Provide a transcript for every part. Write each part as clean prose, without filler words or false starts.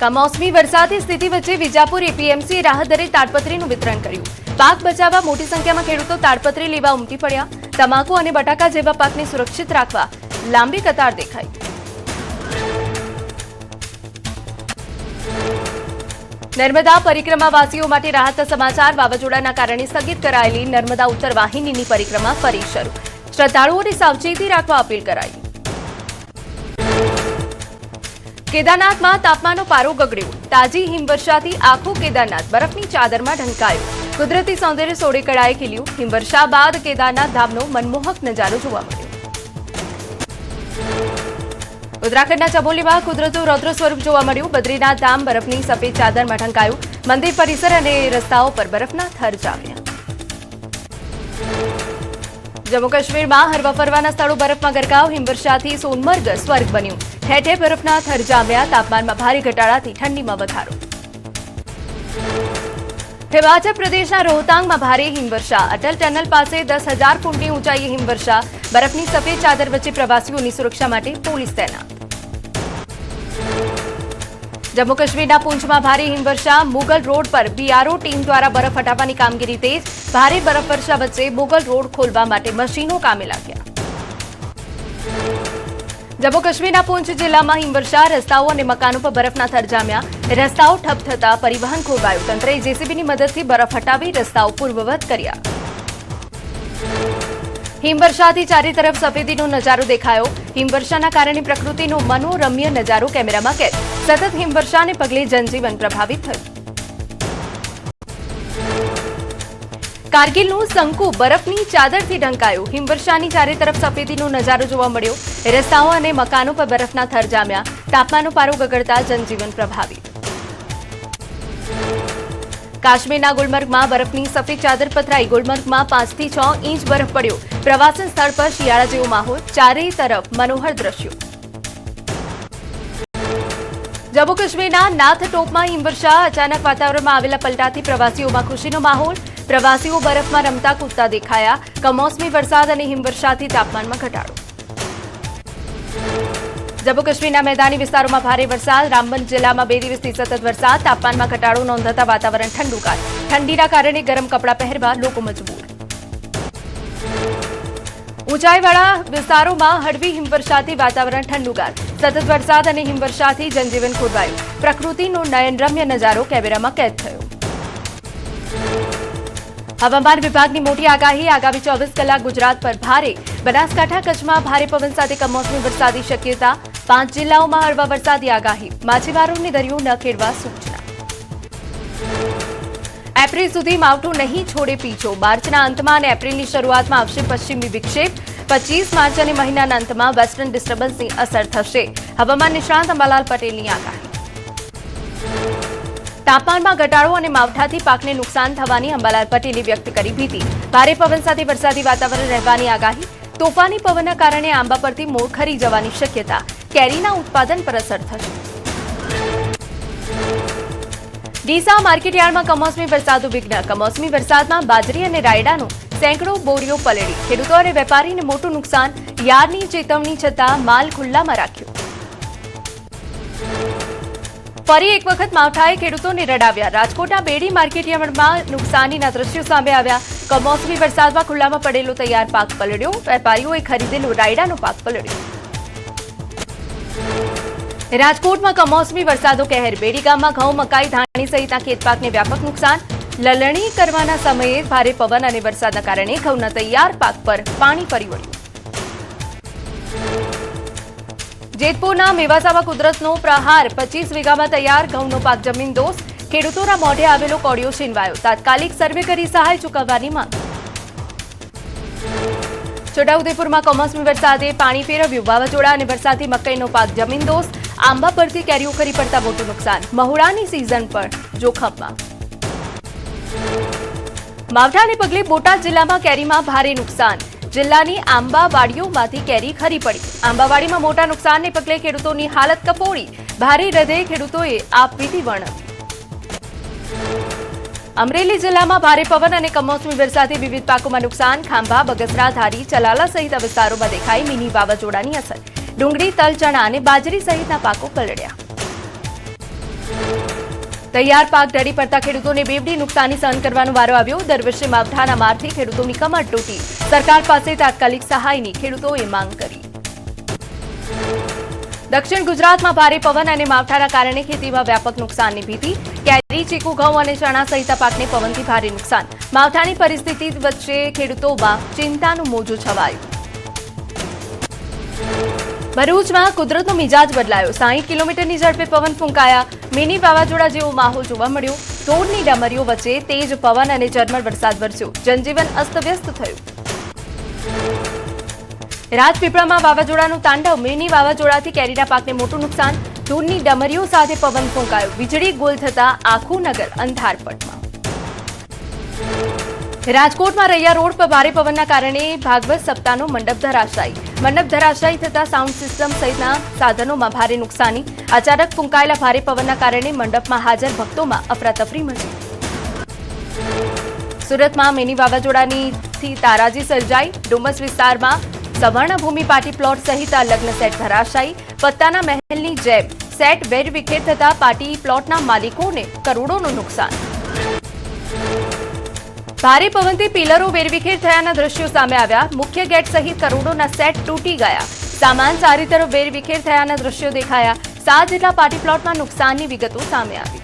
કમોસમી વરસાદની સ્થિતિ વચ્ચે વિજાપુર એપીએમસીએ રાહત દરે તાડપત્રીનું વિતરણ કર્યું. પાક બચાવવા મોટી સંખ્યામાં ખેડૂતો તાડપત્રી લેવા ઉમટી પડ્યા. તમાકુ અને બટાકા જેવા પાકને સુરક્ષિત રાખવા લાંબી કતાર દેખાઈ. નર્મદા પરિક્રમાવાસીઓ માટે રાહતના સમાચાર. વાવાઝોડાના કારણે સ્થગિત કરાયેલી નર્મદા ઉત્તર વાહિનીની પરિક્રમા ફરી શરૂ. શ્રદ્ધાળુઓને સાવચેતી રાખવા અપીલ કરાઈ. કેદારનાથમાં તાપમાનનો પારો ગગડ્યો. તાજી હિમવર્ષાથી આખું કેદારનાથ બરફની ચાદરમાં ઢંકાયું. કુદરતી સૌંદર્ય સોળે કળાએ ખીલ્યું. હિમવર્ષા બાદ કેદારનાથ ધામનો મનમોહક નજારો જોવા મળ્યો. ઉત્તરાખંડના ચમોલીમાં કુદરતનું રૌદ્ર સ્વરૂપ જોવા મળ્યું. બદ્રીનાથ ધામ બરફની સફેદ ચાદરમાં ઢંકાયું. મંદિર પરિસર અને રસ્તાઓ પર બરફના થર જામ્યા. જમ્મુ કાશ્મીરમાં હરવા ફરવાના સ્થળો બરફમાં ગરકાવ. હિમવર્ષાથી સોનમર્ગ સ્વર્ગ બન્યું. ઠેર ઠેર બરફના થર જામ્યા. તાપમાનમાં ભારે ઘટાડાથી ઠંડીમાં વધારો. હિમાચલ પ્રદેશના રોહતાંગમાં ભારે હિમવર્ષા. અટલ ટનલ પાસે 10,000 ફૂટની ઊંચાઈએ હિમવર્ષા. બરફની સફેદ ચાદર વચ્ચે પ્રવાસીઓની સુરક્ષા માટે પોલીસ તૈનાત. જમ્મુ કાશ્મીરના પૂંછમાં ભારે હિમવર્ષા. મુગલ રોડ પર બીઆરઓ ટીમ દ્વારા બરફ હટાવવાની કામગીરી તેજ. ભારે બરફવર્ષા વચ્ચે મુગલ રોડ ખોલવા માટે મશીનો કામે લાગ્યા. જમ્મુ કાશ્મીરના પૂંછ જિલ્લામાં હિમવર્ષા. રસ્તાઓ અને મકાનો પર બરફના થર જામ્યા. રસ્તાઓ ઠપ થતા પરિવહન ખોરવાયું. તંત્રએ જેસીબીની મદદથી બરફ હટાવી રસ્તાઓ પૂર્વવત કર્યા. હિમવર્ષાથી ચારે તરફ સફેદીનો નજારો દેખાયો. હિમવર્ષાના કારણે પ્રકૃતિનો મનોરમ્ય નજારો કેમેરામાં કેદ. સતત હિમવર્ષાને પગલે જનજીવન પ્રભાવિત થયું. કારગિલનું શંકુ બરફની ચાદરથી ઢંકાયું. હિમવર્ષાની ચારે તરફ સફેદીનો નજારો જોવા મળ્યો. રસ્તાઓ અને મકાનો પર બરફના થર જામ્યા. તાપમાનનો પારો ગગડતા જનજીવન પ્રભાવિત. કાશ્મીરના ગુલમર્ગમાં બરફની સફેદ ચાદર પથરાઈ. ગુલમર્ગમાં 5 થી 6 ઇંચ બરફ પડ્યો. પ્રવાસન સ્થળ પર શિયાળા જેવો માહોલ. ચારેય તરફ મનોહર દ્રશ્યો. જમ્મુ કાશ્મીરના નાથ ટોપમાં હિમવર્ષા. અચાનક વાતાવરણમાં આવેલા પલટાથી પ્રવાસીઓમાં ખુશીનો માહોલ. પ્રવાસીઓ બરફમાં રમતા કૂદતા દેખાયા. કમોસમી વરસાદ અને હિમવર્ષાથી તાપમાનમાં ઘટાડો. જમ્મુ કાશ્મીરના મેદાની વિસ્તારોમાં ભારે વરસાદ. રામબન જિલ્લામાં 2 દિવસથી સતત વરસાદ. તાપમાનમાં ઘટાડો નોંધાતા વાતાવરણ ઠંડુગાર. ઠંડીના કારણે ગરમ કપડાં પહેરવા લોકો મજબૂર. ઊંચાઈવાળા વિસ્તારોમાં હળવી હિમવર્ષાથી વાતાવરણ ઠંડુગાર. સતત વરસાદ અને હિમવર્ષાથી જનજીવન ખોરવાયું. પ્રકૃતિનો નયનરમ્ય નજારો કેમેરામાં કેદ થયો. હવામાન વિભાગની મોટી આગાહી. આગામી 24 કલાક ગુજરાત પર ભારે. બનાસકાંઠા કચ્છમાં ભારે પવન સાથે કમોસમી વરસાદની શક્યતા. 5 જિલ્લાઓમાં હળવા વરસાદની આગાહી. માછીમારોને દરિયો ન ખેડવા સૂચના. એપ્રિલ સુધી માવઠું નહીં છોડે પીછો. માર્ચના અંતમાં અને એપ્રિલની શરૂઆતમાં આવશે પશ્ચિમી વિક્ષેપ. 25 માર્ચ અને મહિનાના અંતમાં વેસ્ટર્ન ડિસ્ટર્બન્સની અસર થશે. હવામાન નિષ્ણાંત અંબાલાલ પટેલની આગાહી. તાપમાનમાં ઘટાડો અને માવઠાથી પાકને નુકસાન થવાની અંબાલાલ પટેલે વ્યક્ત કરી ભીતિ. ભારે પવન સાથે વરસાદી વાતાવરણ રહેવાની આગાહી. તોફાની પવનના કારણે આંબા પરથી મોર ખરી જવાની શક્યતા. કેરીના ઉત્પાદન પર અસર થશે. ડીસા માર્કેટયાર્ડમાં કમોસમી વરસાદનું વિઘ્ન. કમોસમી વરસાદમાં બાજરી અને રાયડાનો સેંકડો બોરીઓ પલળી. ખેડૂતો અને વેપારીને મોટું નુકસાન. યાર્ડની ચેતવણી છતાં માલ ખુલ્લામાં રાખ્યો. ફરી એક વખત માવઠાએ ખેડૂતોને રડાવ્યા. રાજકોટના બેડી માર્કેટયાર્ડમાં નુકસાનીના દ્રશ્યો સામે આવ્યા. કમોસમી વરસાદમાં ખુલ્લામાં પડેલો તૈયાર પાક પલળ્યો. વેપારીઓએ ખરીદેલો રાયડાનો પાક પલળ્યો. રાજકોટમાં કમોસમી વરસાદો કહેર. બેડી ગામમાં ઘઉં, મકાઈ, ધાણી સહિતના ખેતપાકને વ્યાપક નુકસાન. લલણી કરવાના સમયે ભારે પવન અને વરસાદના કારણે ઘઉંના તૈયાર પાક પર પાણી ફરી વળ્યું. જેતપુરના મેવાસામાં કુદરતનો પ્રહાર. 25 વીઘામાં તૈયાર ઘઉંનો પાક જમીનદોસ્ત. ખેડૂતોના મોઢે આવેલો કોડિયો છીનવાયો. તાત્કાલિક સર્વે કરી સહાય ચૂકવવાની માંગ. છોટાઉદેપુરમાં કમોસમી વરસાદે પાણી ફેરવ્યું. વાવાઝોડા અને વરસાદથી મકાઈનો પાક જમીનદોસ્ત. આંબા પરથી કેરીઓ ખરી પડતા મોટું નુકસાન. મહુડાની સિઝન પર જોખમમાં. માવઠાને પગલે બોટાદ જિલ્લામાં કેરીમાં ભારે નુકસાન. જિલ્લાની આંબાવાડીઓમાંથી કેરી ખરી પડી. આંબાવાડીમાં મોટા નુકસાનને પગલે ખેડૂતોની હાલત કફોડી. ભારે હૃદયે ખેડૂતોએ આપવીતી વર્ણવી. અમરેલી જિલ્લામાં ભારે પવન અને કમોસમી વરસાદથી વિવિધ પાકોમાં નુકસાન. ખાંભા, બગસરા, ધારી, ચલાલા સહિત વિસ્તારોમાં દેખાઈ મિની વાવાઝોડાની અસર. ડુંગળી, તલ, ચણા અને બાજરી સહિતના પાકો પલળ્યા. તૈયાર પાક ઢળી પડતા ખેડૂતોને બેવડી નુકસાની સહન કરવાનો વારો આવ્યો. દર વર્ષે માવઠાના મારથી ખેડૂતોની કમર તૂટી. સરકાર પાસે તાત્કાલિક સહાયની ખેડૂતોએ માંગ કરી. દક્ષિણ ગુજરાતમાં ભારે પવન અને માવઠાના કારણે ખેતીમાં વ્યાપક નુકસાનની ભીતિ. કેરી, ચીકુ, ઘઉં અને ચણા સહિત પાકને પવનથી ભારે નુકસાન. માવઠાની પરિસ્થિતિ વચ્ચે ખેડૂતોમાં ચિંતાનું મોજું છવાયું. ભરૂચમાં કુદરતનો મિજાજ બદલાયો. 60 કિલોમીટરની ઝડપે પવન ફૂંકાયા. મિની વાવાઝોડા જેવો માહોલ જોવા મળ્યો. ધૂળની ડમરીઓ વચ્ચે તેજ પવન અને ઝરમર વરસાદ વરસ્યો. જનજીવન અસ્તવ્યસ્ત થયું. રાજપીપળામાં વાવાઝોડાનું તાંડવ. મિની વાવાઝોડાથી કેરીના પાકને મોટું નુકસાન. ધૂળની ડમરીઓ સાથે પવન ફૂંકાયો. વીજળી ગુલ થતા આખું નગર અંધારપટમાં. રાજકોટમાં રૈયા રોડ પર ભારે પવનના કારણે ભાગવત સપ્તાહનો મંડપ ધરાશાયી. મંડપ ધરાશાયી થતા સાઉન્ડ સિસ્ટમ સહિતના સાધનોમાં ભારે નુકસાની. અચાનક ફૂંકાયેલા ભારે પવનના કારણે મંડપમાં હાજર ભક્તોમાં અફરાતફરી મચી. સુરતમાં મિની વાવાઝોડાની તારાજી સર્જાઈ. ડુમસ વિસ્તારમાં સવર્ણભૂમિ પાર્ટી પ્લોટ સહિત લગ્ન સેટ ધરાશાયી. પત્તાના મહેલની જેમ સેટ વેરવિખેર થતા પાર્ટી પ્લોટના માલિકોને કરોડોનું નુકસાન. ભારે પવનથી પિલરો વેરવિખેર થયાના દ્રશ્યો સામે આવ્યા. મુખ્ય ગેટ સહિત કરોડોના સેટ તૂટી ગયા. સામાન ચારે તરફ વેરવિખેર થયાના દ્રશ્યો દેખાયા. 7 જેટલા પાર્ટી પ્લોટમાં નુકસાનની વિગતો સામે આવી.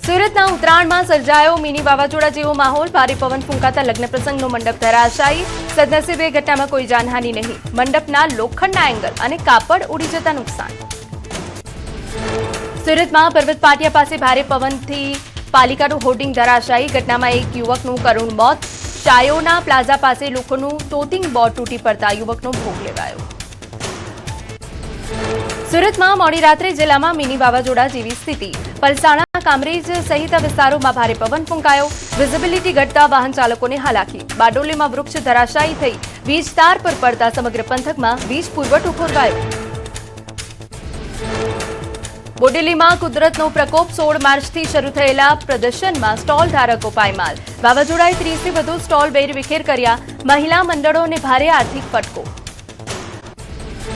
સુરતના ઉત્તરાયણમાં સર્જાયો મિની વાવાઝોડા જેવો માહોલ. ભારે પવન ફૂંકાતા લગ્ન પ્રસંગનો મંડપ ધરાશાયી. સદનસીબે ઘટનામાં કોઈ જાનહાની નહીં. મંડપના લોખંડના એંગલ અને કાપડ ઉડી જતા નુકસાન. સુરતમાં પર્વત પાટિયા પાસે ભારે પવનથી પાલિકાનું હોર્ડિંગ ધરાશાયી. ઘટનામાં એક યુવકનું કરુણ મોત. ચાયોના પ્લાઝા પાસે લોકોનું તોતિંગ બોર્ડ તૂટી પડતા યુવકનો ભોગ લેવાયો. સુરતમાં મોડી રાત્રે જિલ્લામાં મિની વાવાઝોડા જેવી સ્થિતિ. પલસાણા, કામરેજ સહિત વિસ્તારોમાં ભારે પવન ફૂંકાયો. વિઝિબિલિટી ઘટતા વાહન ચાલકોને હાલાકી. બારડોલીમાં વૃક્ષ ધરાશાયી થઈ. વીજ તાર પર પડતા સમગ્ર પંથકમાં વીજ પુરવઠો ખોરવાયો. બોડેલીમાં કુદરતનો પ્રકોપ. 16 માર્ચથી શરૂ થયેલા પ્રદર્શનમાં સ્ટોલ ધારકો પાયમાલ. વાવાઝોડાએ 30થી વધુ સ્ટોલ વેરવિખેર કર્યા. મહિલા મંડળોને ભારે આર્થિક ફટકો.